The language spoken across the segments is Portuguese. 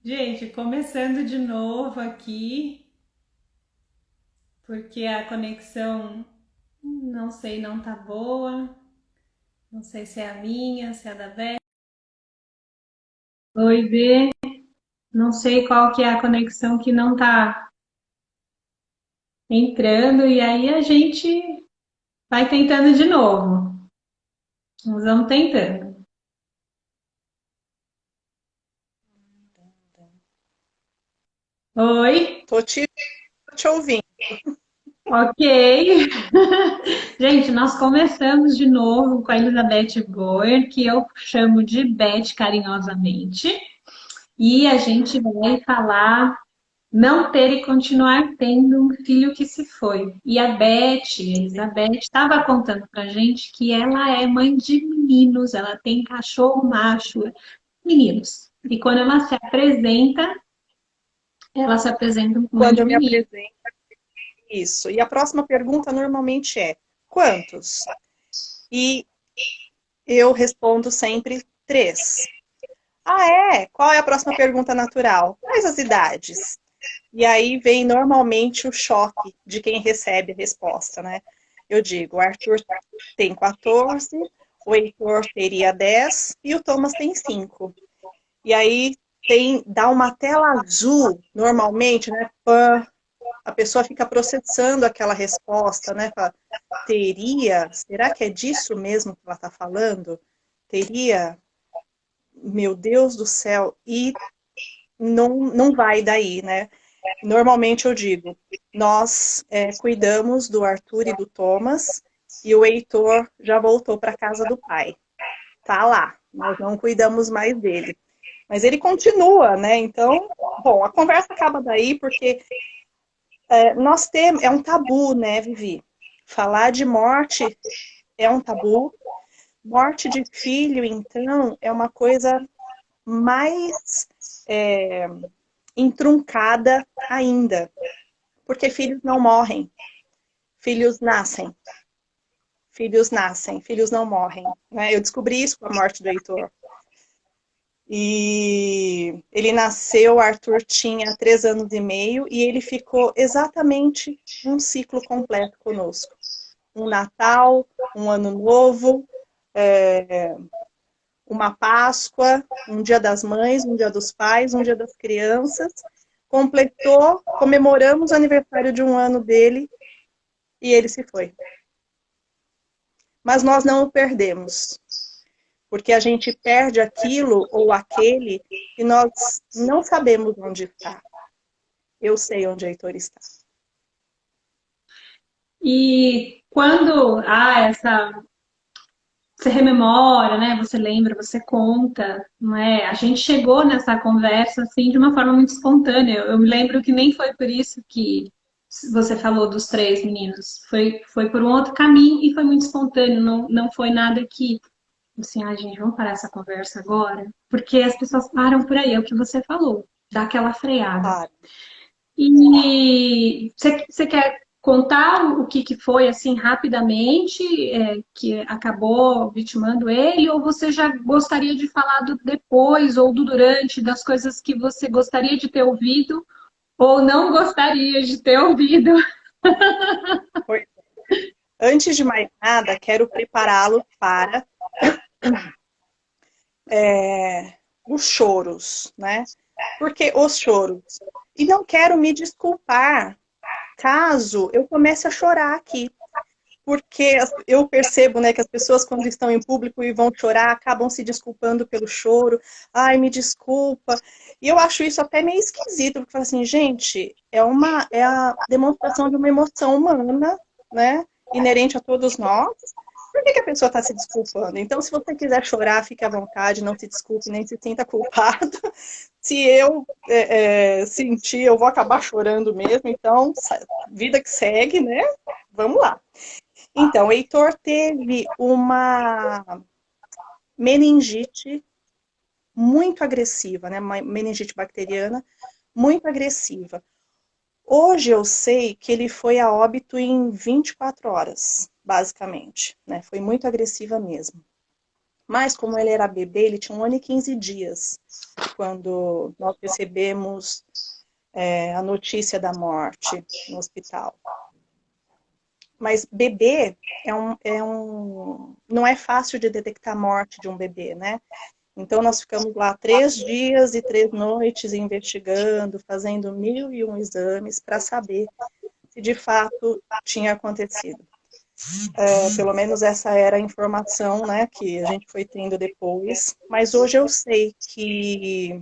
Gente, começando de novo aqui, porque a conexão, não sei, não tá boa. Não sei se é a minha, se é a da Beth. Oi, B. Não sei qual que é a conexão que não tá entrando, e aí a gente vai tentando de novo. Nós vamos tentando. Oi, Tô te ouvindo. ok. Gente, nós começamos de novo com a Elizabeth Boer, que eu chamo de Beth carinhosamente. E a gente vai falar não ter e continuar tendo um filho que se foi. E a Beth, a Elizabeth, estava contando pra gente que ela é mãe de meninos, ela tem cachorro macho, meninos. E quando ela se apresenta como mãe Quando de eu me meninos. apresento, isso. E a próxima pergunta normalmente é: quantos? E eu respondo sempre três. Ah, é? Qual é a próxima pergunta natural? Quais as idades? E aí vem normalmente o choque de quem recebe a resposta, né? Eu digo, o Arthur tem 14, o Heitor teria 10 e o Thomas tem 5. E aí dá uma tela azul, normalmente, né? A pessoa fica processando aquela resposta, né? Fala, teria? Será que é disso mesmo que ela está falando? Teria? Meu Deus do céu! E não vai daí, né? Normalmente eu digo, nós cuidamos do Arthur e do Thomas e o Heitor já voltou para casa do pai. Tá lá, nós não cuidamos mais dele. Mas ele continua, né? Então, bom, a conversa acaba daí porque nós temos, é um tabu, né, Vivi? Falar de morte é um tabu. Morte de filho, então, é uma coisa mais é, entruncada ainda. Porque filhos não morrem, filhos nascem. Filhos nascem, filhos não morrem. Né? Eu descobri isso com a morte do Heitor. E ele nasceu, o Arthur tinha 3 anos e meio, e ele ficou exatamente um ciclo completo conosco. Um Natal, um Ano Novo, é, uma Páscoa, um Dia das Mães, um Dia dos Pais, um Dia das Crianças. Completou, comemoramos o aniversário de um ano dele e ele se foi. Mas nós não o perdemos, porque a gente perde aquilo ou aquele e nós não sabemos onde está. Eu sei onde a Heitor está. E quando você rememora, né? Você lembra, você conta, não é? A gente chegou nessa conversa assim de uma forma muito espontânea. Eu me lembro que nem foi por isso que você falou dos três meninos. Foi por um outro caminho e foi muito espontâneo. Não foi nada que assim, gente, vamos parar essa conversa agora, porque as pessoas param por aí, é o que você falou, dá aquela freada. Claro. E você quer contar o que foi, assim, rapidamente, que acabou vitimando ele, ou você já gostaria de falar do depois ou do durante, das coisas que você gostaria de ter ouvido ou não gostaria de ter ouvido? Foi. Antes de mais nada, quero prepará-lo para os choros, né? Porque os choros. E não quero me desculpar caso eu comece a chorar aqui. Porque eu percebo, né, que as pessoas quando estão em público e vão chorar, acabam se desculpando pelo choro. Ai, me desculpa. E eu acho isso até meio esquisito, porque fala assim, gente, é a demonstração de uma emoção humana, né, inerente a todos nós. Por que a pessoa está se desculpando? Então, se você quiser chorar, fique à vontade, não se desculpe, nem se sinta culpado. Se eu sentir, eu vou acabar chorando mesmo. Então, vida que segue, né? Vamos lá. Então, o Heitor teve uma meningite muito agressiva, né? Uma meningite bacteriana muito agressiva. Hoje eu sei que ele foi a óbito em 24 horas, basicamente, né? Foi muito agressiva mesmo. Mas como ele era bebê, ele tinha 1 ano e 15 dias quando nós recebemos a notícia da morte no hospital. Mas bebê não é fácil de detectar a morte de um bebê, né? Então nós ficamos lá 3 dias e 3 noites investigando, fazendo 1001 exames para saber se de fato tinha acontecido. Pelo menos essa era a informação, né, que a gente foi tendo depois. Mas hoje eu sei que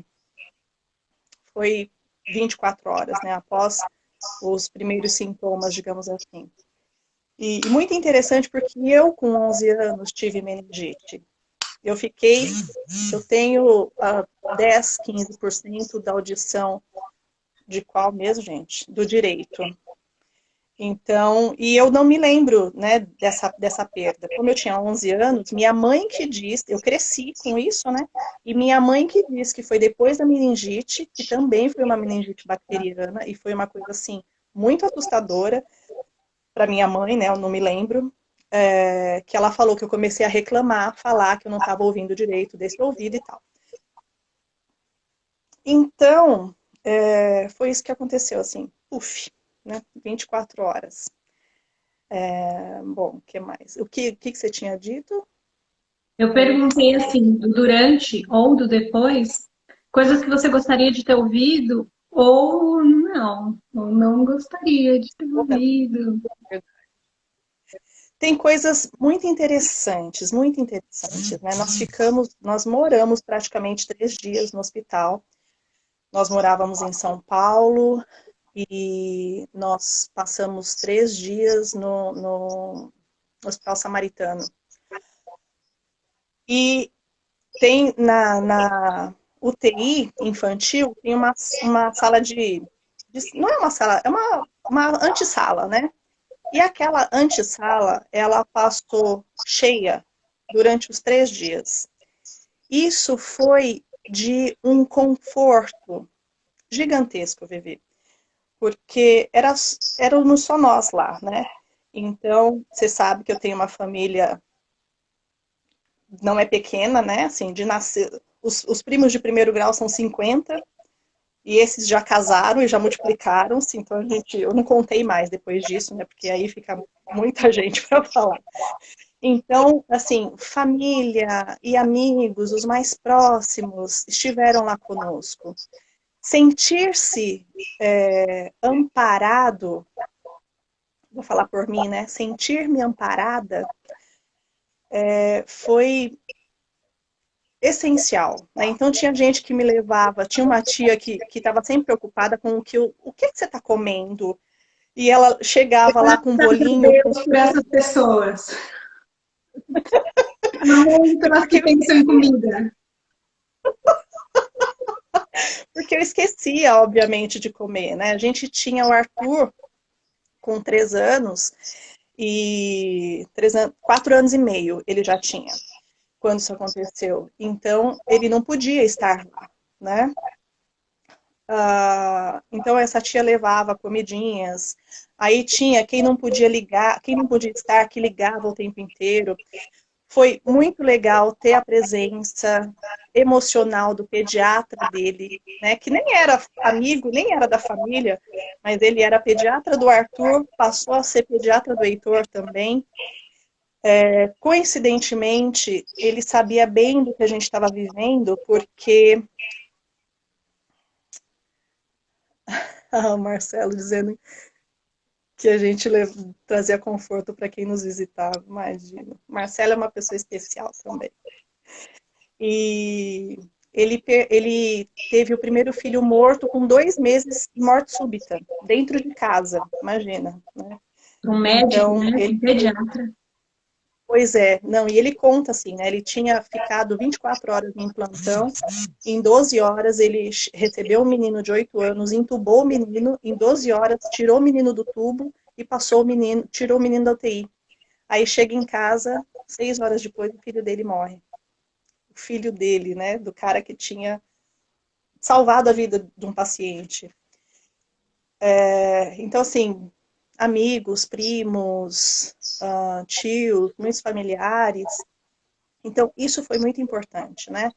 foi 24 horas, né, após os primeiros sintomas, digamos assim. E muito interessante porque eu, com 11 anos, tive meningite. Eu tenho 10, 15% da audição de qual mesmo, gente? Do direito. Então, e eu não me lembro, né, dessa perda. Como eu tinha 11 anos, minha mãe que disse, eu cresci com isso, né? E minha mãe que disse que foi depois da meningite, que também foi uma meningite bacteriana, e foi uma coisa, assim, muito assustadora para minha mãe, né? Eu não me lembro. Que ela falou que eu comecei a reclamar, falar que eu não estava ouvindo direito desse ouvido e tal. Então, foi isso que aconteceu, assim, puf, né? 24 horas. Bom, o que mais? O que você tinha dito? Eu perguntei assim, do durante ou do depois, coisas que você gostaria de ter ouvido ou não gostaria de ter ouvido. Tem coisas muito interessantes, né? Nós moramos praticamente 3 dias no hospital. Nós morávamos em São Paulo e nós passamos 3 dias no Hospital Samaritano. E tem na UTI infantil, tem uma sala não é uma sala, é uma antessala, né? E aquela antessala, ela passou cheia durante os 3 dias. Isso foi de um conforto gigantesco, Vivi, porque éramos só nós lá, né? Então, você sabe que eu tenho uma família, não é pequena, né? Assim, de nascer, os primos de primeiro grau são 50, e esses já casaram e já multiplicaram-se, então eu não contei mais depois disso, né? Porque aí fica muita gente para falar. Então, assim, família e amigos, os mais próximos, estiveram lá conosco. Sentir-se amparado, vou falar por mim, né? Sentir-me amparada foi essencial, né? Então tinha gente que me levava, tinha uma tia que estava sempre preocupada com o que você está comendo, e ela chegava lá com um bolinho, com Deus por essas pessoas. Não pelas que porque pensam em comida. porque eu esquecia, obviamente, de comer, né? A gente tinha o Arthur com 3 anos e 4 anos e meio ele já tinha quando isso aconteceu. Então ele não podia estar lá, né? Então essa tia levava comidinhas. Aí tinha quem não podia ligar, quem não podia estar, que ligava o tempo inteiro. Foi muito legal ter a presença emocional do pediatra dele, né, que nem era amigo, nem era da família, mas ele era pediatra do Arthur, passou a ser pediatra do Heitor também. Coincidentemente, ele sabia bem do que a gente estava vivendo, porque o Marcelo dizendo que a gente trazia conforto para quem nos visitava, imagina. Marcelo é uma pessoa especial também. E ele teve o primeiro filho morto com 2 meses de morte súbita, dentro de casa, imagina, né? Um médico, Então, né? Um pediatra. pois é, não, e ele conta assim, né? Ele tinha ficado 24 horas em plantão, em 12 horas ele recebeu um menino de 8 anos, entubou o menino, em 12 horas tirou o menino do tubo e tirou o menino da UTI. Aí chega em casa, 6 horas depois, o filho dele morre. O filho dele, né? Do cara que tinha salvado a vida de um paciente. Então, assim, amigos, primos, tios, muitos familiares, Então, isso foi muito importante, né?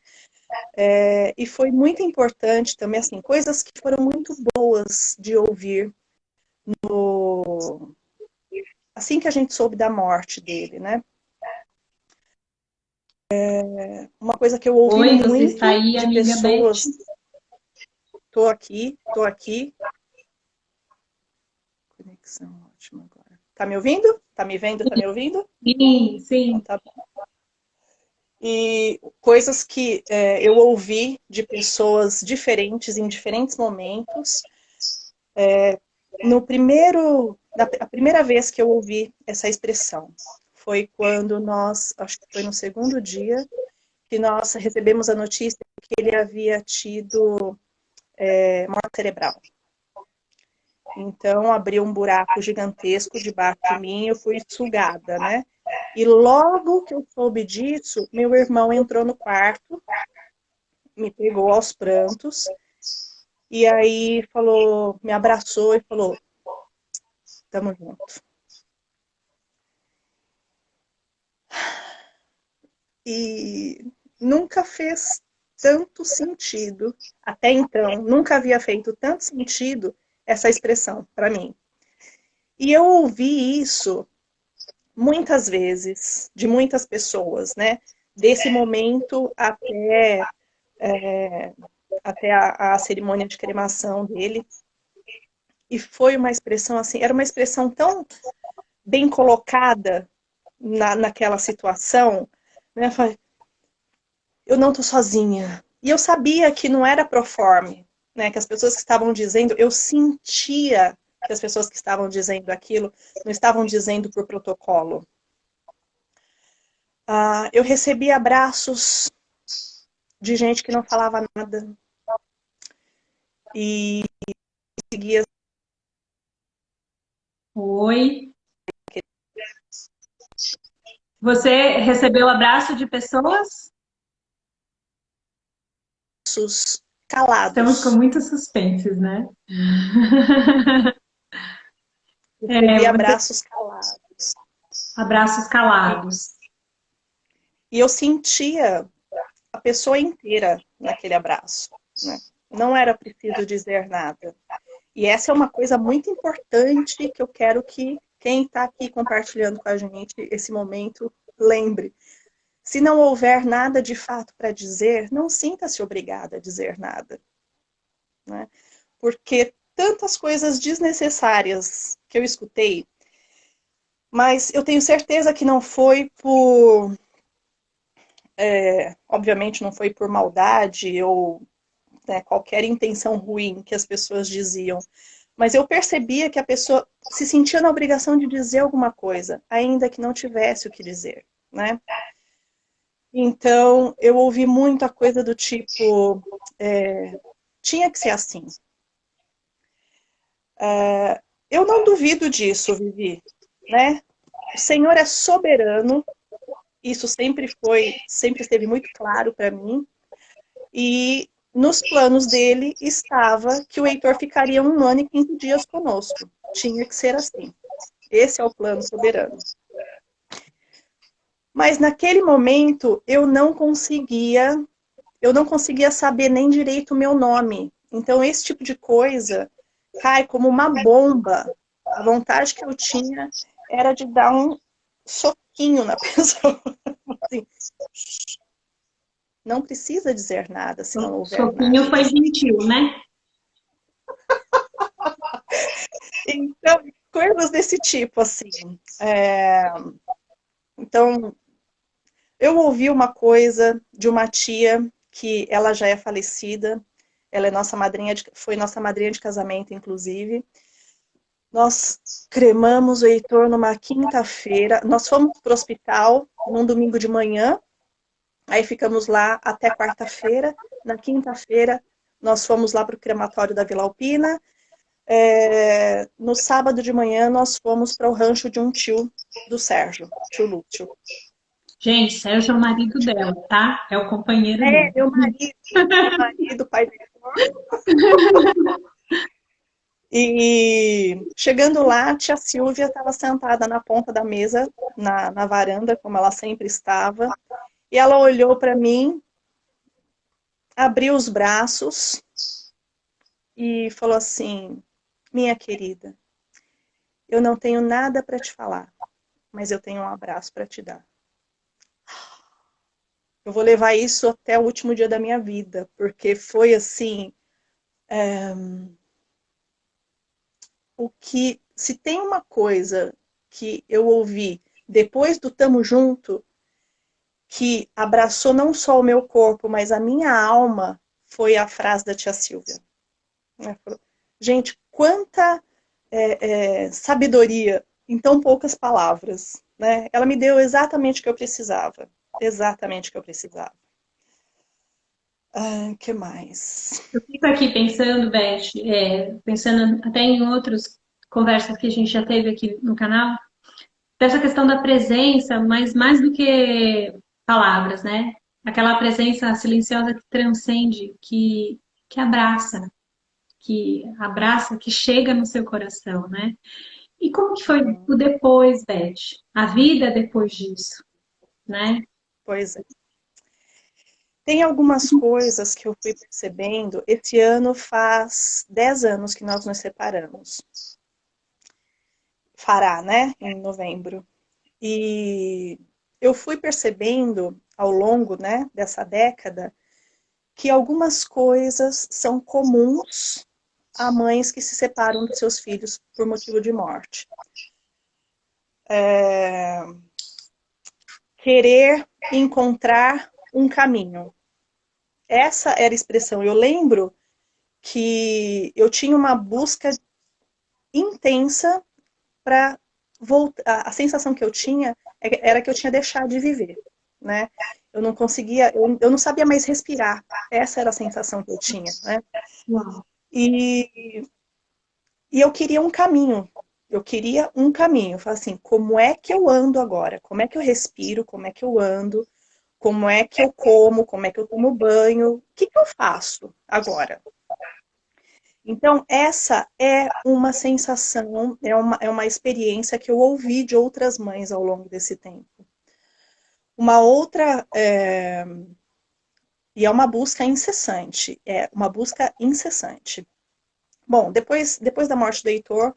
E foi muito importante também, assim, coisas que foram muito boas de ouvir assim que a gente soube da morte dele, né? Uma coisa que eu ouvi Oi, você está muito aí, de amiga Beth? pessoas... Tô aqui, tô aqui. Conexão ótima agora. Tá me ouvindo? Tá me vendo? Tá me ouvindo? Sim, Então sim. tá bom. E coisas que eu ouvi de pessoas diferentes em diferentes momentos. A primeira vez que eu ouvi essa expressão foi quando nós, acho que foi no segundo dia, que nós recebemos a notícia que ele havia tido morte cerebral. Então, abriu um buraco gigantesco debaixo de mim, eu fui sugada, né? E logo que eu soube disso, meu irmão entrou no quarto, me pegou aos prantos, e aí falou, me abraçou e falou, tamo junto. E nunca fez tanto sentido, até então, nunca havia feito tanto sentido essa expressão para mim. E eu ouvi isso muitas vezes, de muitas pessoas, né? Desse momento até a cerimônia de cremação dele. E foi uma expressão assim, era uma expressão tão bem colocada naquela situação, né? Eu não tô sozinha. E eu sabia que não era proforme, né? Que as pessoas que estavam dizendo, eu sentia que as pessoas que estavam dizendo aquilo não estavam dizendo por protocolo. Eu recebi abraços de gente que não falava nada e seguia. Oi. Você recebeu abraço de pessoas? Estamos com Calados. muitos suspenses, né? Recebi Você... abraços calados. Abraços calados. E eu sentia a pessoa inteira naquele abraço, né? Não era preciso dizer nada. E essa é uma coisa muito importante que eu quero que quem está aqui compartilhando com a gente esse momento lembre. Se não houver nada de fato para dizer, não sinta-se obrigada a dizer nada, né? Porque tantas coisas desnecessárias que eu escutei, mas eu tenho certeza que não foi por... obviamente não foi por maldade ou, né, qualquer intenção ruim que as pessoas diziam, mas eu percebia que a pessoa se sentia na obrigação de dizer alguma coisa, ainda que não tivesse o que dizer, né? Então, eu ouvi muita coisa do tipo, tinha que ser assim. Eu não duvido disso, Vivi, né? O Senhor é soberano, isso sempre esteve muito claro para mim, e nos planos dele estava que o Heitor ficaria 1 ano e 15 dias conosco. Tinha que ser assim. Esse é o plano soberano. Mas naquele momento eu não conseguia saber nem direito o meu nome. Então esse tipo de coisa cai como uma bomba. A vontade que eu tinha era de dar um soquinho na pessoa. Assim, não precisa dizer nada se não O houver soquinho nada. foi gentil, né? Então, coisas desse tipo, assim. Então, eu ouvi uma coisa de uma tia que ela já é falecida, ela é foi nossa madrinha de casamento, inclusive. Nós cremamos o Heitor numa quinta-feira. Nós fomos para o hospital num domingo de manhã, aí ficamos lá até quarta-feira. Na quinta-feira, nós fomos lá para o crematório da Vila Alpina. No sábado de manhã, nós fomos para o rancho de um tio do Sérgio, tio Lúcio. Gente, Sérgio é o marido dela, tá? É o companheiro dela. Meu marido, pai dele. E chegando lá, a tia Silvia estava sentada na ponta da mesa, na varanda, como ela sempre estava. E ela olhou para mim, abriu os braços e falou assim: minha querida, eu não tenho nada para te falar, mas eu tenho um abraço para te dar. Eu vou levar isso até o último dia da minha vida, porque foi assim, o que, se tem uma coisa que eu ouvi depois do Tamo Junto, que abraçou não só o meu corpo, mas a minha alma, foi a frase da tia Silvia. Gente, quanta sabedoria em tão poucas palavras, né? Ela me deu exatamente o que eu precisava. Exatamente o que eu precisava. Que mais? Eu fico aqui pensando, Beth, pensando até em outras conversas que a gente já teve aqui no canal, dessa questão da presença, mas mais do que palavras, né? Aquela presença silenciosa que transcende, que abraça, que chega no seu coração, né? E como que foi o depois, Beth? A vida depois disso, né? Pois é. Tem algumas coisas que eu fui percebendo. Esse ano faz 10 anos que nós nos separamos. Fará, né? Em novembro. E eu fui percebendo ao longo, né, dessa década que algumas coisas são comuns a mães que se separam dos seus filhos por motivo de morte. Querer encontrar um caminho. Essa era a expressão. Eu lembro que eu tinha uma busca intensa para voltar. A sensação que eu tinha era que eu tinha deixado de viver, né? Eu não conseguia, eu não sabia mais respirar. Essa era a sensação que eu tinha, né? Uau. E, e eu queria um caminho. Eu queria um caminho. Falei assim, como é que eu ando agora? Como é que eu respiro? Como é que eu ando? Como é que eu como? Como é que eu tomo banho? O que eu faço agora? Então, essa é uma sensação, é uma experiência que eu ouvi de outras mães ao longo desse tempo. Uma outra, e é uma busca incessante, é uma busca incessante. Bom, depois da morte do Heitor,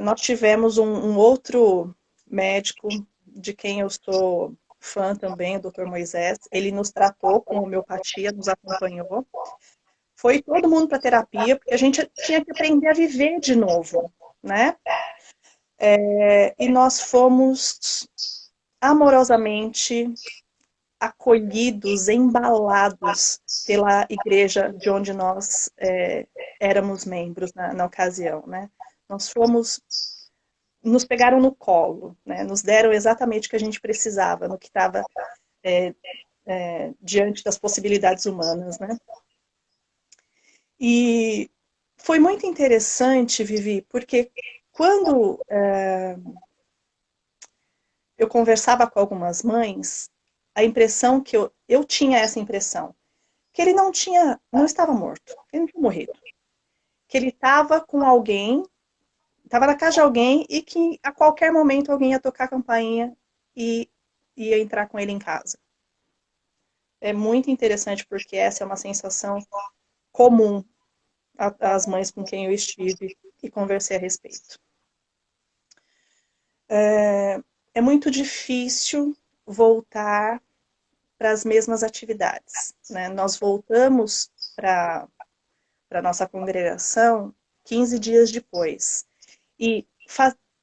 nós tivemos um outro médico, de quem eu sou fã também, o Dr. Moisés. Ele nos tratou com homeopatia, nos acompanhou. Foi todo mundo para terapia, porque a gente tinha que aprender a viver de novo, né? E nós fomos amorosamente acolhidos, embalados pela igreja de onde nós éramos membros na ocasião, né? Nós fomos, nos pegaram no colo, né? Nos deram exatamente o que a gente precisava, no que estava diante das possibilidades humanas, né? E foi muito interessante, Vivi, porque quando eu conversava com algumas mães, a impressão que eu tinha essa impressão, que ele não estava morto, ele não tinha morrido, que ele estava com alguém, estava na casa de alguém e que a qualquer momento alguém ia tocar a campainha e ia entrar com ele em casa. É muito interessante porque essa é uma sensação comum às mães com quem eu estive e conversei a respeito. É muito difícil voltar para as mesmas atividades, né? Nós voltamos para a nossa congregação 15 dias depois. E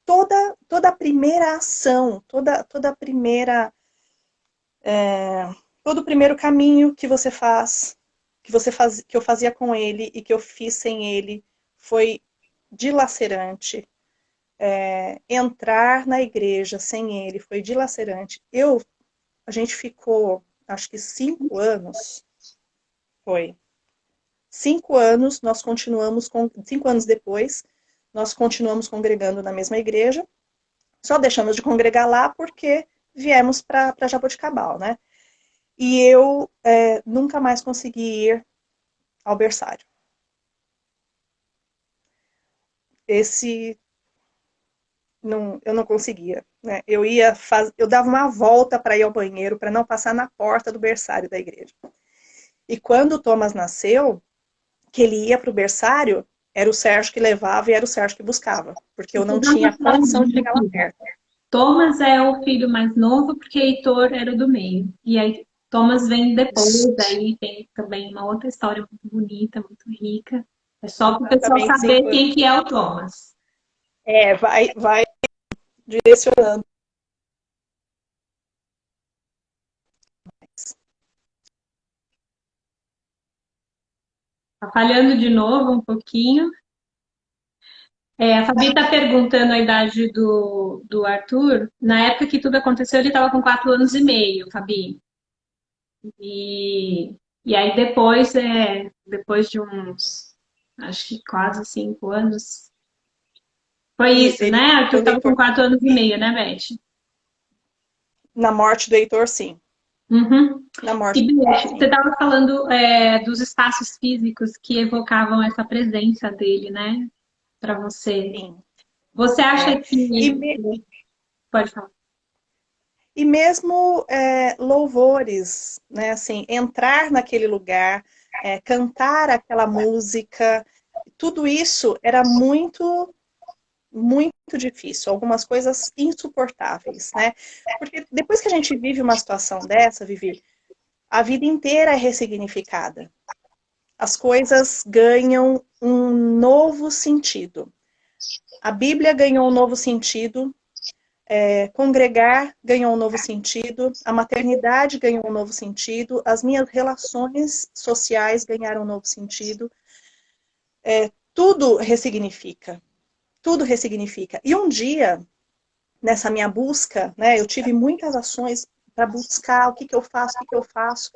toda a primeira ação, toda a primeira, todo o primeiro caminho que você faz, que eu fazia com ele e que eu fiz sem ele, foi dilacerante. Entrar na igreja sem ele foi dilacerante. A gente ficou, acho que 5 anos, foi. 5 anos, 5 anos depois, nós continuamos congregando na mesma igreja, só deixamos de congregar lá porque viemos para Jaboticabal, né? E eu nunca mais consegui ir ao berçário. Esse, não, eu não conseguia. né? Eu dava uma volta para ir ao banheiro, para não passar na porta do berçário da igreja. E quando o Thomas nasceu, que ele ia para o berçário, era o Sérgio que levava e era o Sérgio que buscava, porque eu Deixa não eu dar uma tinha condição de faladinha chegar lá aqui. perto. Thomas é o filho mais novo, porque Heitor era do meio. E aí Thomas vem depois, Isso, aí tem também uma outra história muito bonita, muito rica. É só para o pessoal exatamente saber 5 anos. quem que é o Thomas. Vai direcionando. Tá falhando de novo um pouquinho. A Fabi está perguntando a idade do Arthur. Na época que tudo aconteceu, ele estava com 4 anos e meio, Fabi. E, e aí depois de uns, acho que quase 5 anos. Foi Isso, isso, né? Arthur quando estava com Heitor, 4 anos e meio, né, Beth? na morte do Heitor, sim. Uhum. Na morte E do Heitor, Beth, você sim. estava falando dos espaços físicos que evocavam essa presença dele, né? Para você. Sim. Você É. acha E, que. me- Pode falar. e mesmo louvores, né? Assim, entrar naquele lugar, cantar aquela música, tudo isso era muito, muito difícil. Algumas coisas insuportáveis, né? Porque depois que a gente vive uma situação dessa, Vivi, a vida inteira é ressignificada. As coisas ganham um novo sentido. A Bíblia ganhou um novo sentido, congregar ganhou um novo sentido, a maternidade ganhou um novo sentido, as minhas relações sociais ganharam um novo sentido. Tudo ressignifica, tudo ressignifica. E um dia, nessa minha busca, né, eu tive muitas ações para buscar o que, que eu faço, o que, que eu faço.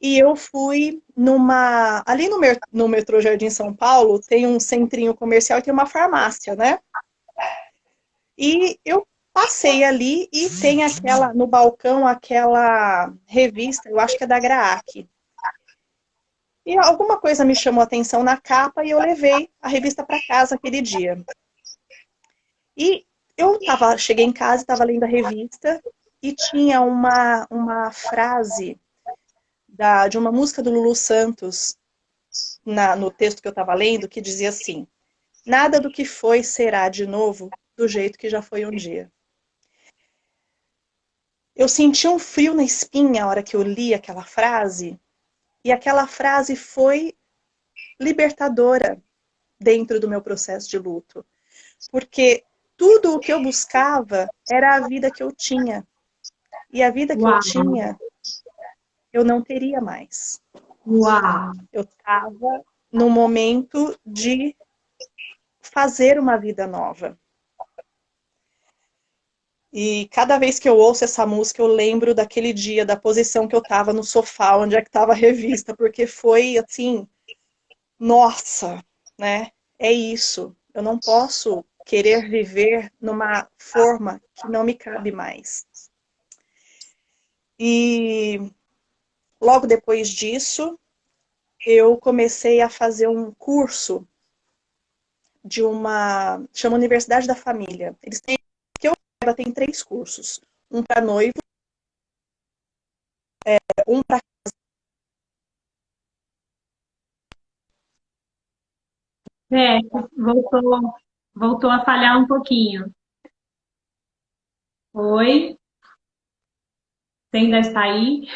E eu fui ali no metrô Jardim São Paulo, tem um centrinho comercial e tem uma farmácia, né? E eu passei ali e tem no balcão, aquela revista, eu acho que é da Graac. E alguma coisa me chamou a atenção na capa e eu levei a revista para casa aquele dia. E cheguei em casa, estava lendo a revista e tinha uma frase de uma música do Lulu Santos no texto que eu estava lendo, que dizia assim: nada do que foi será de novo do jeito que já foi um dia. Eu senti um frio na espinha a hora que eu li aquela frase, e aquela frase foi libertadora dentro do meu processo de luto. Porque tudo o que eu buscava era a vida que eu tinha. E a vida que eu Uau, tinha, eu não teria mais. uau. Eu estava no momento de fazer uma vida nova. E cada vez que eu ouço essa música, eu lembro daquele dia, da posição que eu estava no sofá, onde é que estava a revista, porque foi assim, nossa, né? É isso. Eu não posso querer viver numa forma que não me cabe mais. E logo depois disso, eu comecei a fazer um curso chama Universidade da Família. Eles têm, que eu saiba, tem 3 cursos. Um para noivo, um para É, voltou a falhar um pouquinho. Oi, você ainda está aí?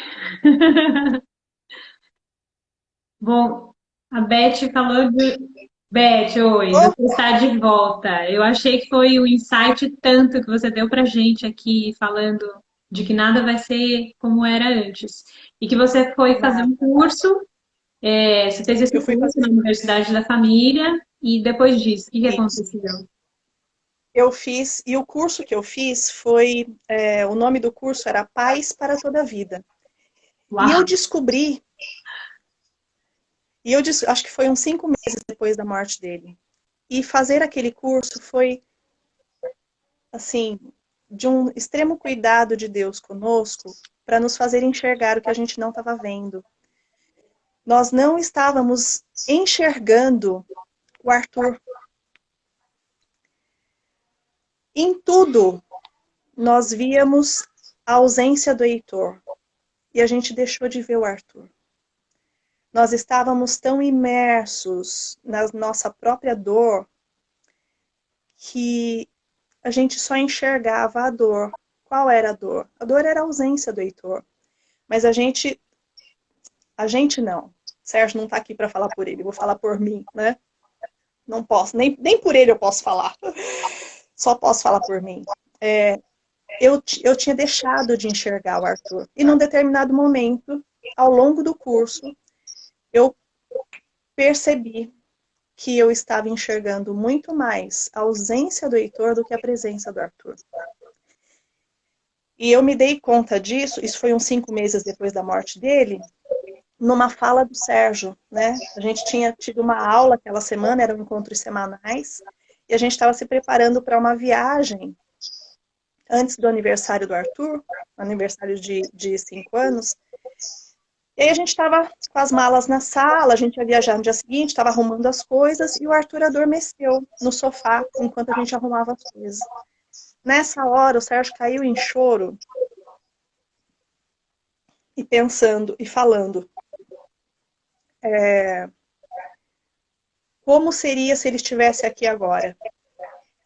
Bom, a Beth falou de. Beth, oi, oh, você está de volta. Eu achei que foi o insight tanto que você deu pra gente aqui, falando de que nada vai ser como era antes. E que você foi fazer um nada. curso, você fez esse Eu fui curso fazer na Universidade da Família, e depois disso, o que isso. aconteceu? Eu fiz, e o curso que eu fiz foi, o nome do curso era Paz para toda a Vida. E eu Uau! descobri, acho que foi uns 5 meses depois da morte dele. E fazer aquele curso foi, assim, de um extremo cuidado de Deus conosco, para nos fazer enxergar o que a gente não estava vendo. Nós não estávamos enxergando o Arthur em tudo. nós víamos a ausência do Heitor e a gente deixou de ver o Arthur. Nós estávamos tão imersos na nossa própria dor que a gente só enxergava a dor. Qual era a dor? A dor era a ausência do Heitor. Mas a gente não. Sérgio não está aqui para falar por ele, vou falar por mim, né? Não posso, nem por ele eu posso falar. Só posso falar por mim. Eu tinha deixado de enxergar o Arthur. E num determinado momento, ao longo do curso, eu percebi que eu estava enxergando muito mais a ausência do Heitor do que a presença do Arthur. E eu me dei conta disso, isso foi uns 5 meses depois da morte dele, numa fala do Sérgio, né? A gente tinha tido uma aula aquela semana, eram encontros semanais, e a gente estava se preparando para uma viagem antes do aniversário do Arthur, aniversário de 5 anos. E aí a gente estava com as malas na sala, a gente ia viajar no dia seguinte, estava arrumando as coisas, e o Arthur adormeceu no sofá enquanto a gente arrumava as coisas. Nessa hora, o Sérgio caiu em choro, e pensando, e falando, como seria se ele estivesse aqui agora?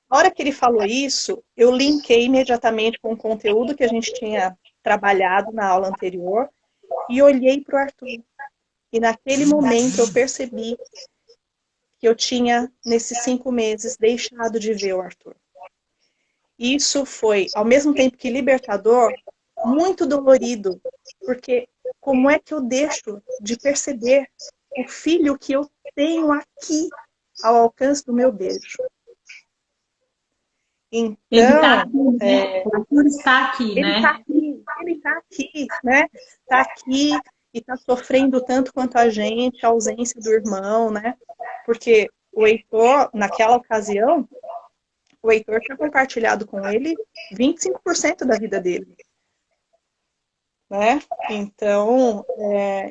Na hora que ele falou isso, eu linkei imediatamente com o conteúdo que a gente tinha trabalhado na aula anterior, e olhei para o Arthur. E naquele momento eu percebi que eu tinha, nesses 5 meses, deixado de ver o Arthur. Isso foi, ao mesmo tempo que libertador, muito dolorido, porque como é que eu deixo de perceber o filho que eu tenho aqui ao alcance do meu beijo? Então, ele está aqui, né? O Arthur está aqui, ele né? está aqui, ele está aqui, né? Está aqui e está sofrendo tanto quanto a gente, a ausência do irmão, né? Porque o Heitor, naquela ocasião, o Heitor tinha compartilhado com ele 25% da vida dele. Né? Então,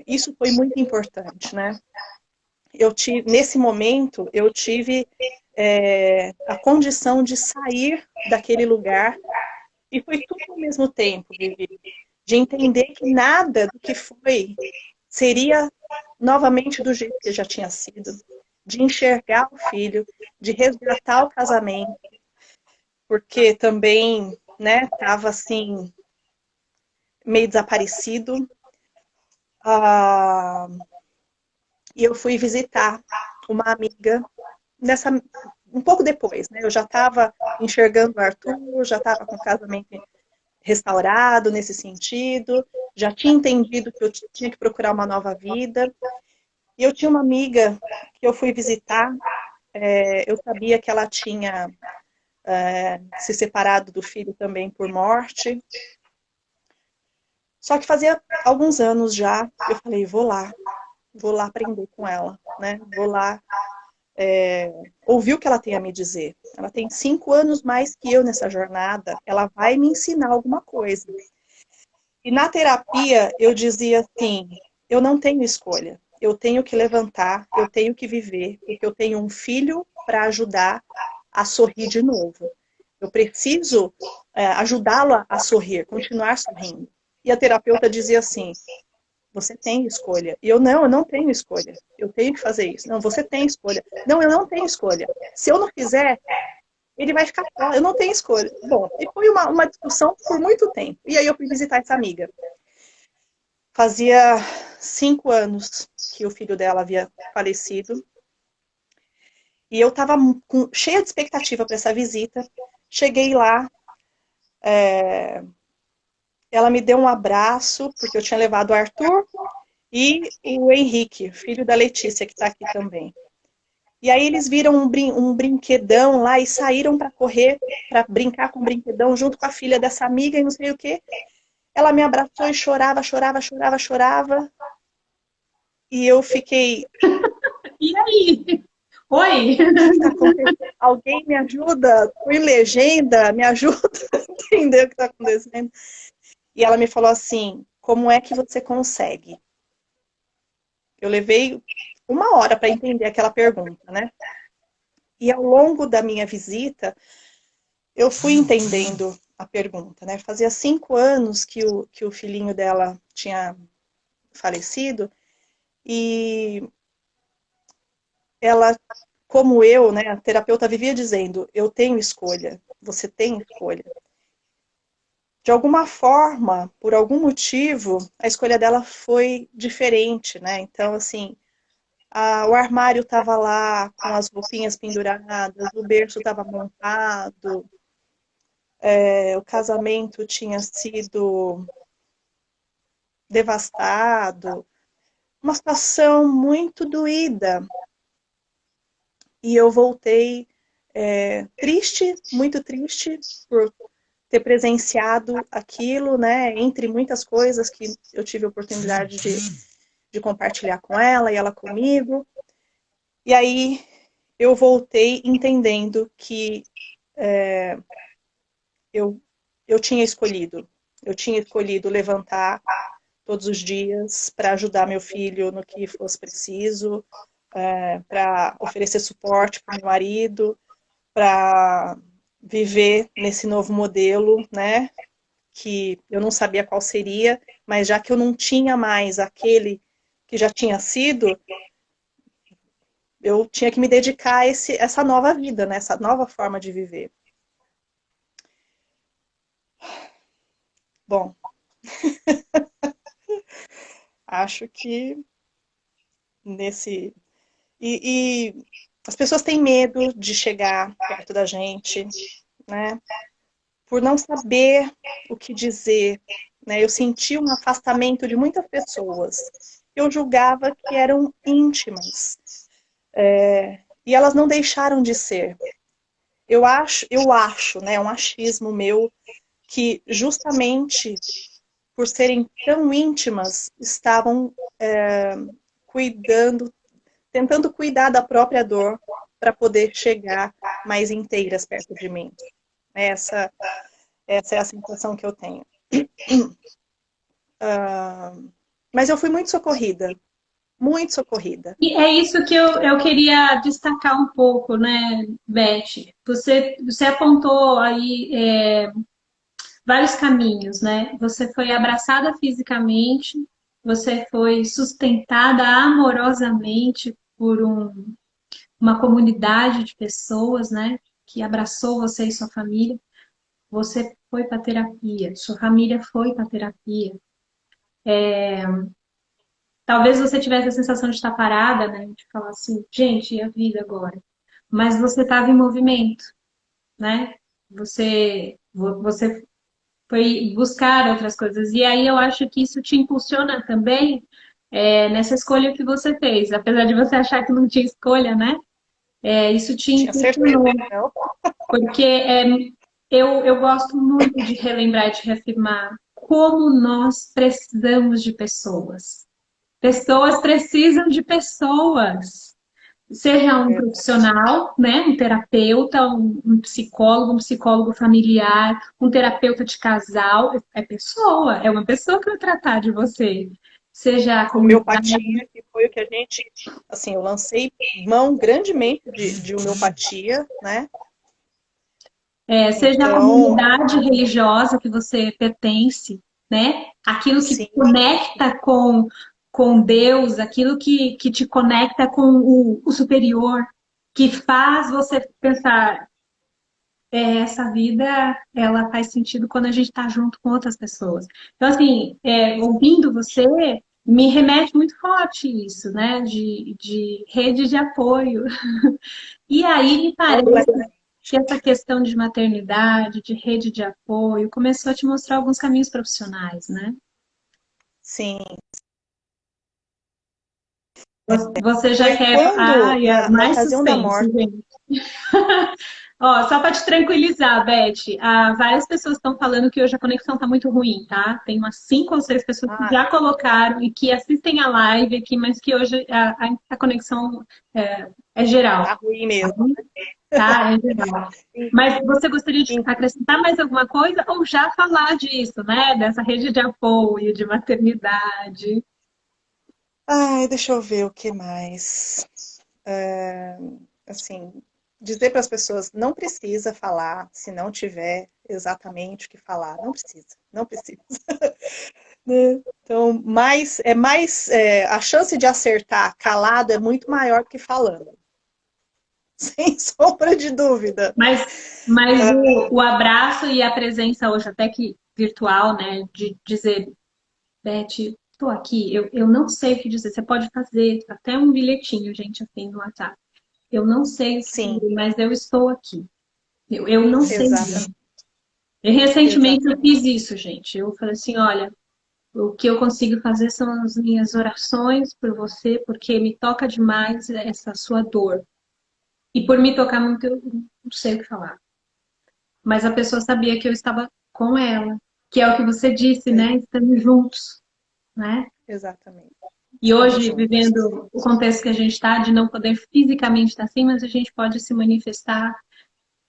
isso foi muito importante, né? Nesse momento, eu tive a condição de sair daquele lugar, e foi tudo ao mesmo tempo, Vivi, de entender que nada do que foi seria novamente do jeito que já tinha sido, de enxergar o filho, de resgatar o casamento, porque também, né, estava assim, meio desaparecido. E eu fui visitar uma amiga um pouco depois, né? Eu já estava enxergando o Arthur, já estava com o casamento restaurado nesse sentido, já tinha entendido que eu tinha que procurar uma nova vida. E eu tinha uma amiga que eu fui visitar, eu sabia que ela tinha se separado do filho também por morte. Só que fazia alguns anos já, eu falei, vou lá aprender com ela, né? Vou lá ouvir o que ela tem a me dizer. Ela tem 5 anos mais que eu nessa jornada, ela vai me ensinar alguma coisa. E na terapia eu dizia assim, eu não tenho escolha, eu tenho que levantar, eu tenho que viver, porque eu tenho um filho para ajudar a sorrir de novo. Eu preciso ajudá-la a sorrir, continuar sorrindo. E a terapeuta dizia assim, você tem escolha. E eu não tenho escolha. Eu tenho que fazer isso. Não, você tem escolha. Não, eu não tenho escolha. Se eu não fizer, ele vai ficar fora. Eu não tenho escolha. Bom, e foi uma discussão por muito tempo. E aí eu fui visitar essa amiga. Fazia 5 anos que o filho dela havia falecido. E eu estava cheia de expectativa para essa visita. Cheguei lá, ela me deu um abraço, porque eu tinha levado o Arthur e o Henrique, filho da Letícia, que está aqui também. E aí eles viram um brinquedão lá e saíram para correr, para brincar com o brinquedão junto com a filha dessa amiga e não sei o quê. Ela me abraçou e chorava, chorava, chorava, chorava. E eu fiquei... E aí? Oi? O que está acontecendo? Alguém me ajuda? Põe legenda, me ajuda a entender o que está acontecendo. E ela me falou assim, como é que você consegue? Eu levei 1 hora para entender aquela pergunta, né? E ao longo da minha visita, eu fui entendendo a pergunta, né? Fazia 5 anos que o filhinho dela tinha falecido e ela, como eu, né, a terapeuta vivia dizendo, eu tenho escolha, você tem escolha. De alguma forma, por algum motivo, a escolha dela foi diferente, né? Então, assim, o armário estava lá com as roupinhas penduradas, o berço estava montado, o casamento tinha sido devastado, uma situação muito doída. E eu voltei triste, muito triste, por ter presenciado aquilo, né? Entre muitas coisas que eu tive a oportunidade de compartilhar com ela e ela comigo. E aí eu voltei entendendo que eu, eu tinha escolhido. Eu tinha escolhido levantar todos os dias para ajudar meu filho no que fosse preciso, para oferecer suporte para o meu marido, para viver nesse novo modelo, né? Que eu não sabia qual seria, mas já que eu não tinha mais aquele que já tinha sido, eu tinha que me dedicar a essa nova vida, né? Essa nova forma de viver. Bom, acho que nesse. E as pessoas têm medo de chegar perto da gente, né? Por não saber o que dizer, né? Eu senti um afastamento de muitas pessoas. Eu julgava que eram íntimas. E elas não deixaram de ser. Eu acho, né? É um achismo meu, que justamente por serem tão íntimas, estavam cuidando, tentando cuidar da própria dor para poder chegar mais inteiras perto de mim. Essa, essa é a sensação que eu tenho. Mas eu fui muito socorrida, muito socorrida. E é isso que eu queria destacar um pouco, né, Beth? Você apontou aí vários caminhos, né? Você foi abraçada fisicamente, você foi sustentada amorosamente por uma comunidade de pessoas, né? Que abraçou você e sua família. Você foi para terapia, sua família foi para terapia. Talvez você tivesse a sensação de estar parada, né? De falar assim, gente, e a vida agora? Mas você estava em movimento, né? Você foi buscar outras coisas. E aí eu acho que isso te impulsiona também nessa escolha que você fez. Apesar de você achar que não tinha escolha, né? Isso te Tinha certeza impulsionou. que não. Porque eu gosto muito de relembrar e de reafirmar como nós precisamos de pessoas. Pessoas precisam de pessoas. Seja um profissional, né, um terapeuta, um psicólogo familiar, um terapeuta de casal, é uma pessoa que vai tratar de você. Seja a comunidade, Homeopatia, que foi o que a gente, assim, eu lancei mão grandemente de homeopatia, né? seja a Então, comunidade religiosa que você pertence, né? Aquilo que te sim, conecta com Deus, aquilo que te conecta com o superior, que faz você pensar, essa vida, ela faz sentido quando a gente está junto com outras pessoas. Então, assim, ouvindo você, me remete muito forte isso, né? De rede de apoio. E aí me parece completamente. que essa questão de maternidade, de rede de apoio, começou a te mostrar alguns caminhos profissionais, né? Sim, Você já foi quer. quando, Ai, na mais ocasião da suspense, morte, gente. Ó, só para te tranquilizar, Beth, várias pessoas estão falando que hoje a conexão tá muito ruim, tá? Tem umas 5 ou 6 pessoas que ah, já colocaram e que assistem a live aqui, mas que hoje a conexão é geral, tá ruim tá mesmo. bom? Tá? É geral. Mas você gostaria de acrescentar mais alguma coisa ou já falar disso, né? Dessa rede de apoio, de maternidade? Ai, deixa eu ver o que mais. Assim, dizer para as pessoas, não precisa falar se não tiver exatamente o que falar. Não precisa, não precisa. Né? Então, a chance de acertar calado é muito maior que falando. Sem sombra de dúvida. Mas o abraço e a presença hoje, até que virtual, né? De dizer, Beth, estou aqui, eu não sei o que dizer. Você pode fazer até um bilhetinho, gente, assim, no WhatsApp. Eu não sei o que Sim, dizer, mas eu estou aqui. Eu não sei dizer. exatamente. E recentemente eu Exatamente. fiz isso, gente. Eu falei assim, olha, o que eu consigo fazer são as minhas orações por você, porque me toca demais essa sua dor. E por me tocar muito, eu não sei o que falar. Mas a pessoa sabia que eu estava com ela, que é o que você disse, É, né? Estamos juntos, né? exatamente. E Estamos hoje, juntos. vivendo o contexto que a gente está, de não poder fisicamente estar assim, mas a gente pode se manifestar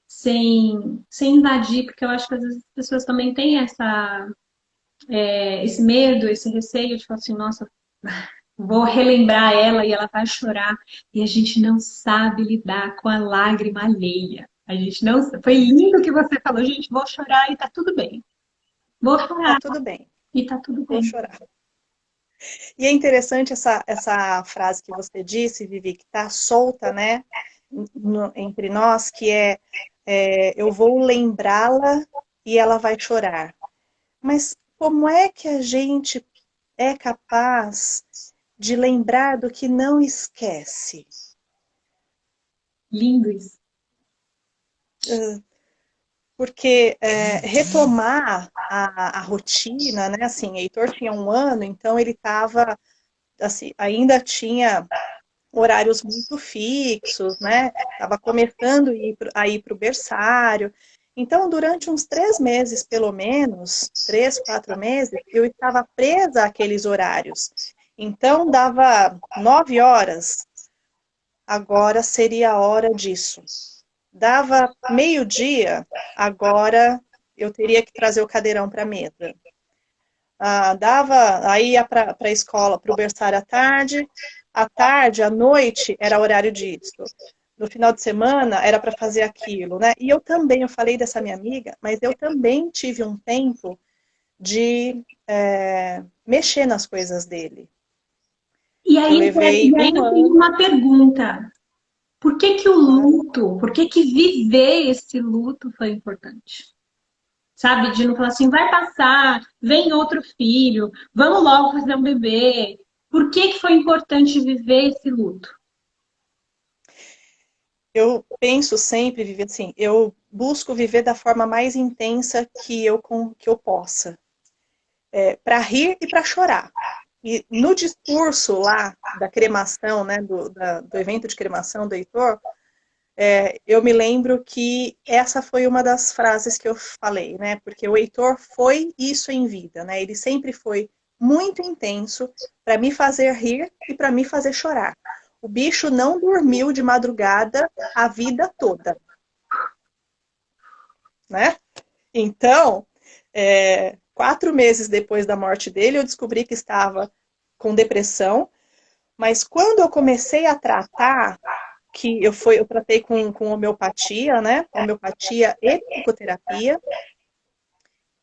sem invadir, porque eu acho que às vezes as pessoas também têm esse medo, esse receio de falar assim, nossa, vou relembrar ela e ela vai chorar. E a gente não sabe lidar com a lágrima alheia. A gente não. Foi lindo o que você falou, gente, vou chorar e tá tudo bem. Vou Tá chorar tudo bem. e tá tudo Vou bem. chorar. E é interessante essa frase que você disse, Vivi, que está solta, né, entre nós, que eu vou lembrá-la e ela vai chorar. Mas como é que a gente é capaz de lembrar do que não esquece? Lindo isso. Porque retomar a rotina, né? Assim, Heitor tinha 1 ano, então ele estava, assim, ainda tinha horários muito fixos, né? Estava começando a ir para o berçário. Então, durante uns 3 meses, pelo menos, 3, 4 meses, eu estava presa àqueles horários. Então, dava 9 horas, agora seria a hora disso. Dava meio-dia, agora eu teria que trazer o cadeirão para a mesa. Aí ia para a escola, para o berçário à tarde, à noite, era horário disso. No final de semana, era para fazer aquilo, né? E eu falei dessa minha amiga, mas eu também tive um tempo de mexer nas coisas dele. E Eu aí, levei e aí um eu tenho ano, uma pergunta. claro. Por que que viver esse luto foi importante? Sabe, de não falar assim, vai passar, vem outro filho, vamos logo fazer um bebê. Por que que foi importante viver esse luto? Eu penso sempre viver assim, eu busco viver da forma mais intensa que eu possa. Para rir e para chorar. E no discurso lá da cremação, né, do evento de cremação do Heitor, eu me lembro que essa foi uma das frases que eu falei, né? Porque o Heitor foi isso em vida, né? Ele sempre foi muito intenso para me fazer rir e para me fazer chorar. O bicho não dormiu de madrugada a vida toda, né? Então, 4 meses depois da morte dele, eu descobri que estava com depressão, mas quando eu comecei a tratar, eu tratei com homeopatia, né? Homeopatia e psicoterapia,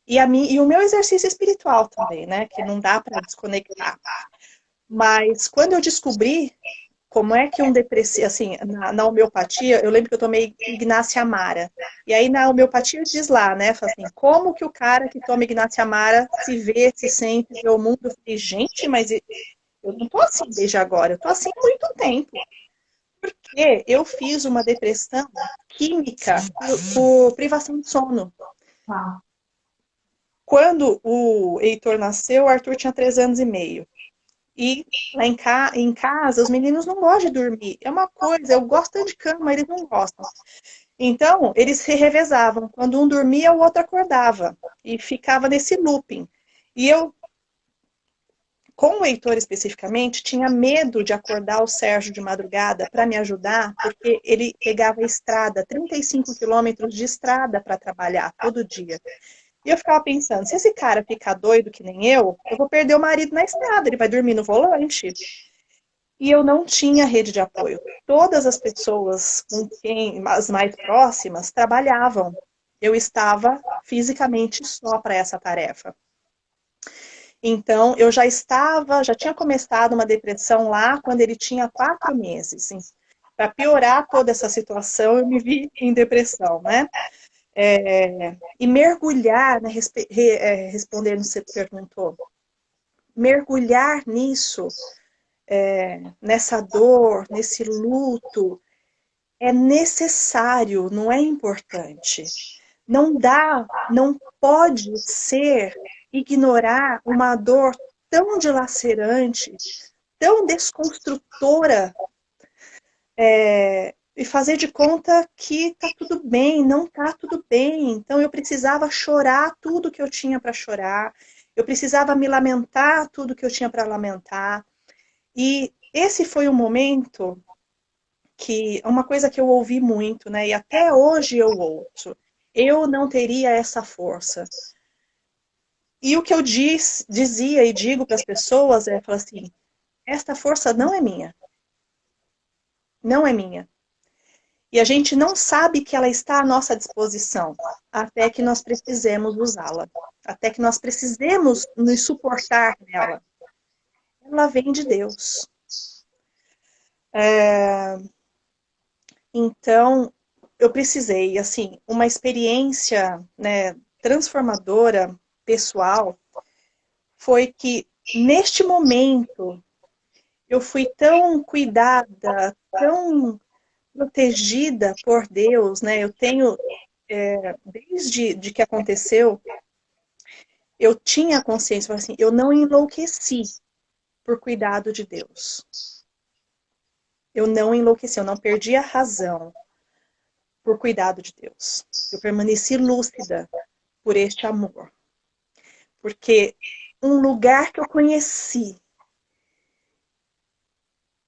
e o meu exercício espiritual também, né? Que não dá para desconectar. Mas quando eu descobri como é que um depressivo, assim, na homeopatia, eu lembro que eu tomei Ignácia Amara. E aí na homeopatia diz lá, né, fala assim, como que o cara que toma Ignácia Amara se vê, se sente, vê o mundo? Eu falei, gente, mas eu não tô assim desde agora, eu tô assim há muito tempo. Porque eu fiz uma depressão química por privação de sono. Uau. Quando o Heitor nasceu, o Arthur tinha 3 anos e meio. E lá em casa, os meninos não gostam de dormir. É uma coisa, eu gosto de cama, eles não gostam. Então, eles se revezavam. Quando um dormia, o outro acordava. E ficava nesse looping. E eu, com o Heitor especificamente, tinha medo de acordar o Sérgio de madrugada para me ajudar, porque ele pegava a estrada, 35 quilômetros de estrada para trabalhar todo dia. E eu ficava pensando, se esse cara ficar doido que nem eu vou perder o marido na estrada, ele vai dormir no volante. e eu não tinha rede de apoio. Todas as pessoas com quem, as mais próximas, trabalhavam. Eu estava fisicamente só para essa tarefa. Então, eu já tinha começado uma depressão lá quando ele tinha 4 meses. Para piorar toda essa situação, eu me vi em depressão, né? E mergulhar, né, respondendo o que você perguntou, mergulhar nisso, nessa dor, nesse luto, é necessário, não é importante. Não dá, não pode ser ignorar uma dor tão dilacerante, tão desconstrutora, e fazer de conta que tá tudo bem, não tá tudo bem. Então eu precisava chorar tudo que eu tinha para chorar, eu precisava me lamentar tudo que eu tinha para lamentar. E esse foi um momento que uma coisa que eu ouvi muito, né? E até hoje eu ouço. Eu não teria essa força. E o que eu dizia e digo para as pessoas é, falar assim, esta força não é minha. Não é minha. E a gente não sabe que ela está à nossa disposição, até que nós precisemos usá-la. Até que nós precisemos nos suportar nela. Ela vem de Deus. Então, eu precisei, assim, uma experiência, né, transformadora, pessoal, foi que, neste momento, eu fui tão cuidada, tão protegida por Deus, né? Eu tenho, desde de que aconteceu, eu tinha consciência, assim, eu não enlouqueci por cuidado de Deus. Eu não enlouqueci, eu não perdi a razão por cuidado de Deus. Eu permaneci lúcida por este amor. Porque um lugar que eu conheci,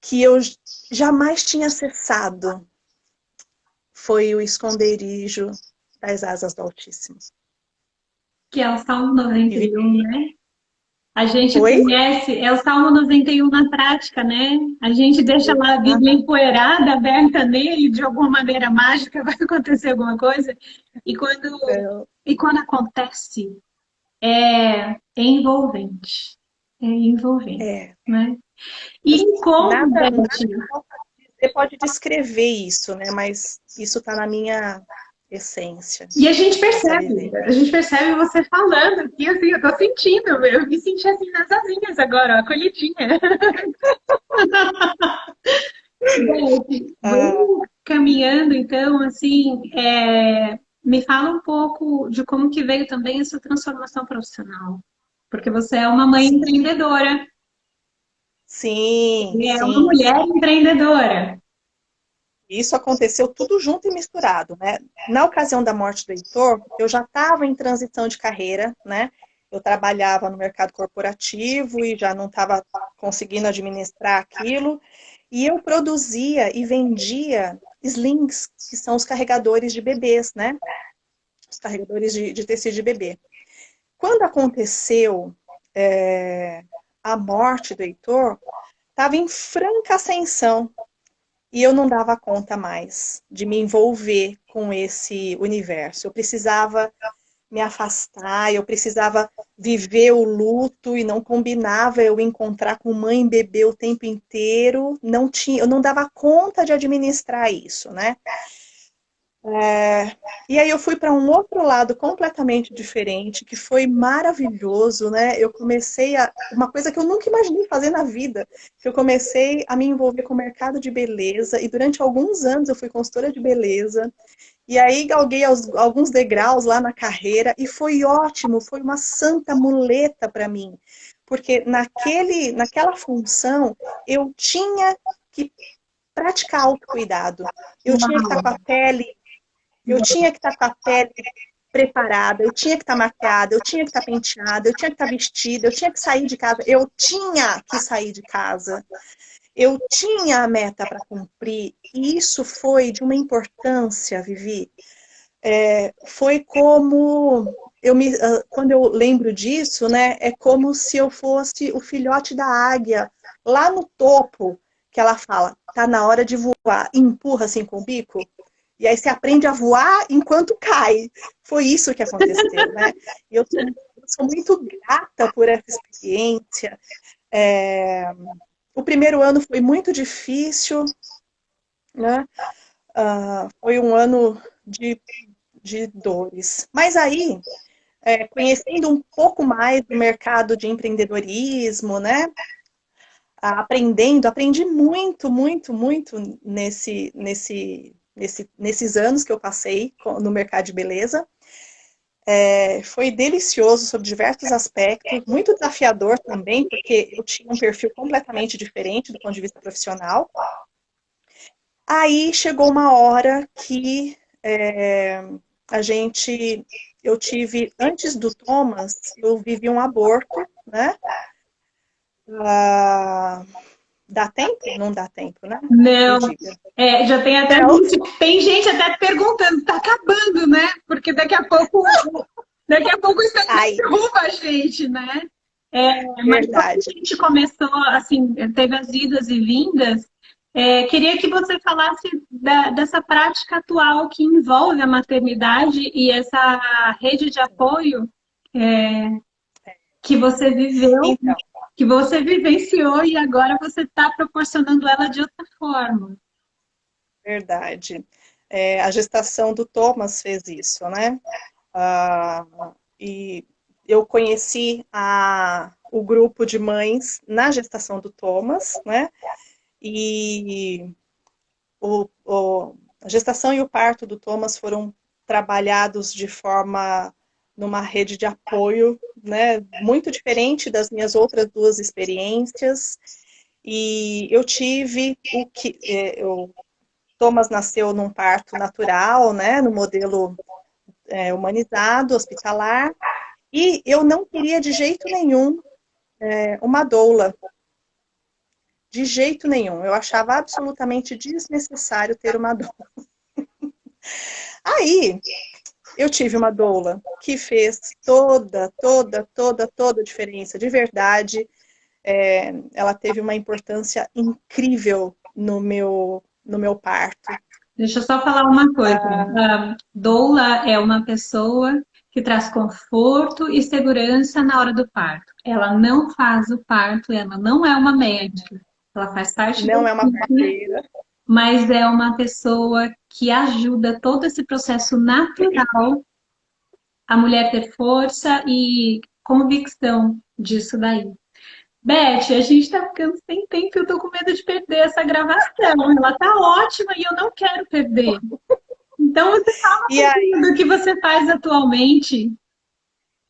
que eu jamais tinha acessado, foi o esconderijo das asas do Altíssimo. Que é o Salmo 91, né? A gente Oi? conhece, é o Salmo 91 na prática, né? A gente deixa lá a Bíblia empoeirada, aberta nele, de alguma maneira mágica, vai acontecer alguma coisa. E quando acontece, é envolvente. É envolvente, É, né? E como, nada, gente, você pode descrever isso, né? Mas isso está na minha essência, e essa vivência. a gente percebe você falando aqui, assim, eu tô sentindo, eu me senti assim nas asinhas agora, ó, acolhidinha. Beth, Ah, vamos caminhando, então, assim, me fala um pouco de como que veio também essa transformação profissional, porque você é uma mãe sim, empreendedora, sim, e é uma sim, mulher sim. empreendedora. Isso aconteceu tudo junto e misturado, né? Na ocasião da morte do Heitor, eu já estava em transição de carreira, né? Eu trabalhava no mercado corporativo e já não estava conseguindo administrar aquilo. E eu produzia e vendia slings, que são os carregadores de bebês, né? Os carregadores de tecido de bebê. Quando aconteceu a morte do Heitor, estava em franca ascensão. E eu não dava conta mais de me envolver com esse universo. Eu precisava me afastar, eu precisava viver o luto e não combinava eu encontrar com mãe e bebê o tempo inteiro. Não tinha, eu não dava conta de administrar isso, né? E aí eu fui para um outro lado completamente diferente, que foi maravilhoso, né? Eu comecei uma coisa que eu nunca imaginei fazer na vida, que eu comecei a me envolver com o mercado de beleza, e durante alguns anos eu fui consultora de beleza, e aí galguei alguns degraus lá na carreira, e foi ótimo, foi uma santa muleta para mim, porque naquela função eu tinha que praticar autocuidado, eu tinha que estar com a pele eu tinha que estar com a pele preparada, eu tinha que estar maquiada, eu tinha que estar penteada, eu tinha que estar vestida, eu tinha que sair de casa, eu tinha que sair de casa, eu tinha a meta para cumprir, e isso foi de uma importância, Vivi. Foi como quando eu lembro disso, né, é como se eu fosse o filhote da águia lá no topo, que ela fala, tá na hora de voar, e empurra assim com o bico, e aí você aprende a voar enquanto cai. Foi isso que aconteceu, né? E eu sou muito grata por essa experiência. O primeiro ano foi muito difícil, né? Foi um ano de dores. Mas aí, conhecendo um pouco mais do mercado de empreendedorismo, né? Aprendi muito, muito, muito nesses anos que eu passei no mercado de beleza. Foi delicioso sob diversos aspectos, muito desafiador também, porque eu tinha um perfil completamente diferente do ponto de vista profissional. Aí chegou uma hora que eu tive, antes do Thomas, eu vivi um aborto, né? Dá tempo? Não dá tempo, né? Me Não, diga. já tem até Não? tem gente até perguntando, tá acabando, né? Porque daqui a pouco o Instagram Ai, derruba a gente, né? Mas como verdade. a gente começou, assim, teve as idas e vindas, queria que você falasse dessa prática atual que envolve a maternidade e essa rede de apoio é, que você viveu, Então, que você vivenciou e agora você está proporcionando ela de outra forma. verdade. A gestação do Thomas fez isso, né? Ah, e eu conheci o grupo de mães na gestação do Thomas, né? E a gestação e o parto do Thomas foram trabalhados de forma numa rede de apoio, né? Muito diferente das minhas outras duas experiências. E eu tive o Thomas nasceu num parto natural, né? No modelo humanizado, hospitalar. E eu não queria de jeito nenhum uma doula. De jeito nenhum. Eu achava absolutamente desnecessário ter uma doula. Aí, eu tive uma doula que fez toda a diferença. De verdade, ela teve uma importância incrível no meu parto. Deixa eu só falar uma coisa. A doula é uma pessoa que traz conforto e segurança na hora do parto. Ela não faz o parto, ela não é uma médica. Ela faz parte da Não é uma equipe, parteira. mas é uma pessoa que ajuda todo esse processo natural a mulher ter força e convicção disso daí. Beth, a gente tá ficando sem tempo, eu tô com medo de perder essa gravação. Ela tá ótima e eu não quero perder. Então, você fala um E pouquinho aí, do que você faz atualmente.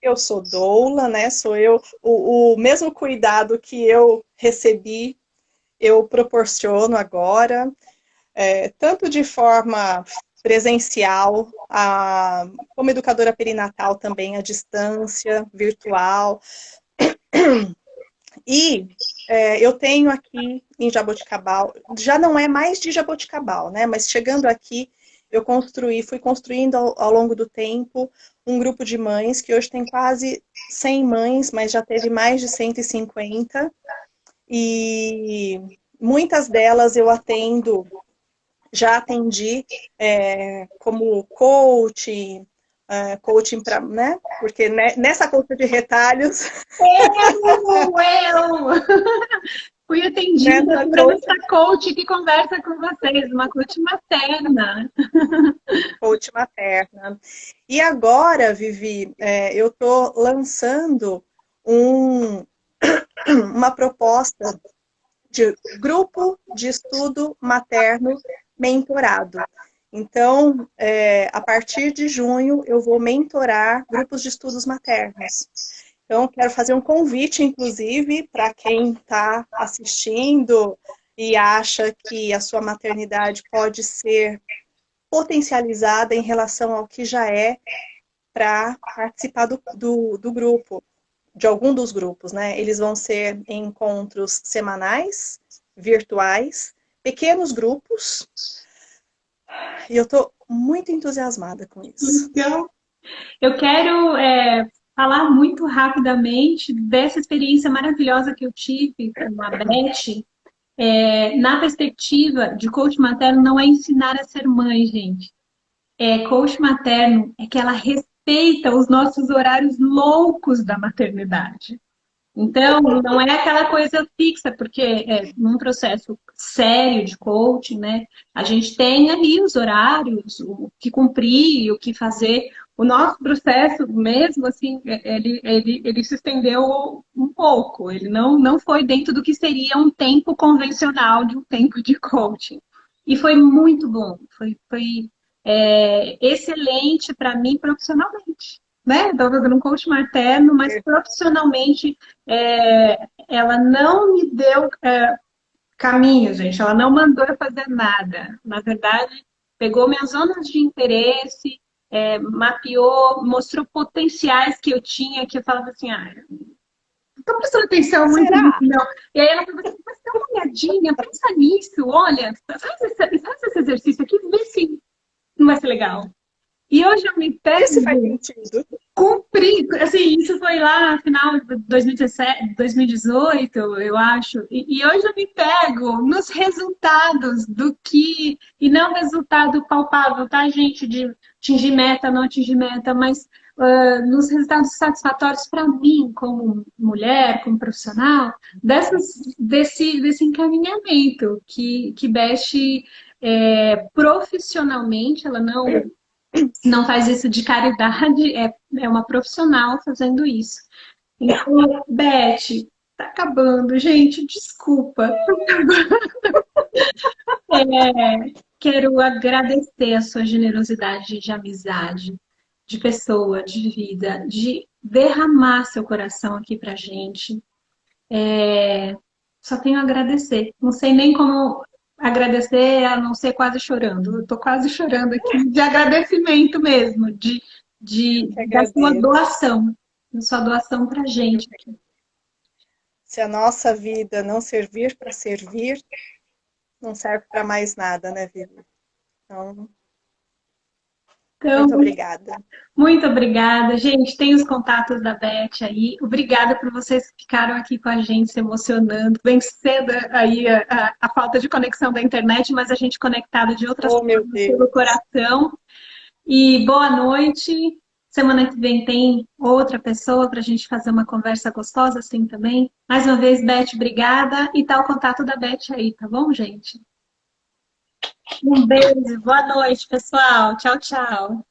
eu sou doula, né? Sou eu. O mesmo cuidado que eu recebi, eu proporciono agora. Tanto de forma presencial, como educadora perinatal também à distância, virtual. E eu tenho aqui em Jaboticabal, já não é mais de Jaboticabal, né? Mas chegando aqui, fui construindo ao longo do tempo um grupo de mães, que hoje tem quase 100 mães, mas já teve mais de 150. E muitas delas eu já atendi como coaching para, né? Porque nessa conta de retalhos, Eu fui atendida nessa por coach, essa coach que conversa com vocês, uma coach materna. coach materna. E agora, Vivi, eu estou lançando uma proposta de grupo de estudo materno mentorado. Então, a partir de junho, eu vou mentorar grupos de estudos maternos. Então, quero fazer um convite, inclusive, para quem está assistindo e acha que a sua maternidade pode ser potencializada em relação ao que já é, para participar do grupo, de algum dos grupos, né? Eles vão ser encontros semanais, virtuais, pequenos grupos, e eu estou muito entusiasmada com isso. Então, eu quero falar muito rapidamente dessa experiência maravilhosa que eu tive com a Beth. Na perspectiva de coach materno, não é ensinar a ser mãe, gente. Coach materno é que ela respeita os nossos horários loucos da maternidade. Então, não é aquela coisa fixa, porque num processo sério de coaching, né, a gente tem ali os horários, o que cumprir, o que fazer. O nosso processo mesmo, assim, ele se estendeu um pouco. Ele não foi dentro do que seria um tempo convencional de um tempo de coaching. E foi muito bom. Foi excelente para mim profissionalmente, né? Estou fazendo um coach materno, mas profissionalmente ela não me deu caminho, gente. Ela não mandou eu fazer nada. Na verdade, pegou minhas zonas de interesse, mapeou, mostrou potenciais que eu tinha, que eu falava assim, estou prestando atenção muito nisso, Será? não. E aí ela falou assim, mas dá uma olhadinha, pensa nisso, olha, faz esse exercício aqui, vê se não vai ser legal. E hoje eu me Esse faz pego sentido. cumprir, assim, isso foi lá no final de 2017, 2018, eu acho. E hoje eu me pego nos resultados do que, e não resultado palpável, tá, gente, de atingir meta, não atingir meta, mas nos resultados satisfatórios para mim, como mulher, como profissional, desse encaminhamento que Beth, profissionalmente, ela não faz isso de caridade, é uma profissional fazendo isso. Então, Beth, tá acabando, gente, desculpa. Quero agradecer a sua generosidade de amizade, de pessoa, de vida, de derramar seu coração aqui pra gente. Só tenho a agradecer. Não sei nem como agradecer, a não ser quase chorando. Eu tô quase chorando aqui de agradecimento mesmo, Eu que da agradeço. sua doação pra gente. Se a nossa vida não servir para servir, não serve para mais nada, né, Vivi? Então, Então, muito obrigada. muito obrigada. Gente, tem os contatos da Beth aí. Obrigada por vocês que ficaram aqui com a gente, se emocionando. Bem cedo aí a falta de conexão da internet, mas a gente conectada de outras Oh, meu formas pelo Deus. coração. E boa noite. Semana que vem tem outra pessoa para a gente fazer uma conversa gostosa assim também. Mais uma vez, Beth, obrigada. E tá o contato da Beth aí, tá bom, gente? Um beijo, boa noite, pessoal. Tchau, tchau.